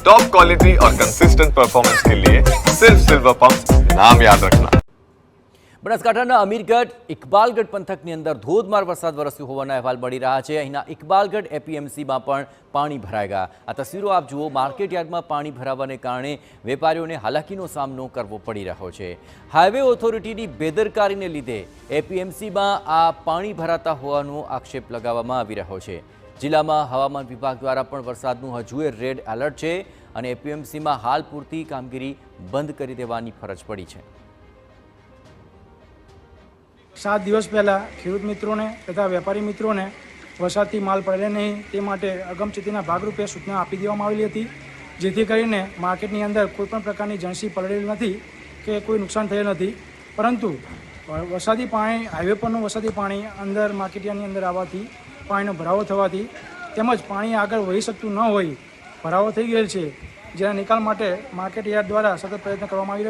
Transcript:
Top quality और consistent performance के लिए सिर्फ सिल्वर पंप नाम याद रखना। બનાસકાંઠાના અમીરગઢ ઇકબાલગઢ પંથકની અંદર ધોધમાર વરસાદ વરસ્યો હોવાના અહેવાલ મળી રહ્યા છે। અહીંના ઇકબાલગઢ એપીએમસીમાં પણ પાણી ભરાઈ ગયા। આ તસવીરો આપ જુઓ। માર્કેટ યાર્ડમાં પાણી ભરાવાને કારણે વેપારીઓને હાલાકીનો સામનો કરવો પડી રહ્યો છે। હાઈવે ઓથોરિટીની બેદરકારીને લીધે એપીએમસીમાં આ પાણી ભરાતા હોવાનો આક્ષેપ લગાવવામાં આવી રહ્યો છે। જિલ્લામાં હવામાન વિભાગ દ્વારા પણ વરસાદનું હજુએ રેડ એલર્ટ છે અને એપીએમસીમાં હાલ પૂરતી કામગીરી બંધ કરી દેવાની ફરજ પડી છે। 7 દિવસ પહેલાં ખેડૂત મિત્રોને તથા વેપારી મિત્રોને વરસાદથી માલ પડે નહીં તે માટે અગમચેતીના ભાગરૂપે સૂચના આપી દેવામાં આવેલી હતી, જેથી કરીને માર્કેટની અંદર કોઈપણ પ્રકારની જણસી પડેલી નથી કે કોઈ નુકસાન થયેલ નથી। પરંતુ વરસાદી પાણી, હાઈવે પરનું વરસાદી પાણી અંદર માર્કેટયાર્ડની અંદર આવવાથી પાણીનો ભરાવો થવાથી તેમજ પાણી આગળ વહી શકતું ન હોય, ભરાવો થઈ ગયેલ છે, જેના નિકાલ માટે માર્કેટયાર્ડ દ્વારા સતત પ્રયત્ન કરવામાં આવી રહ્યો છે।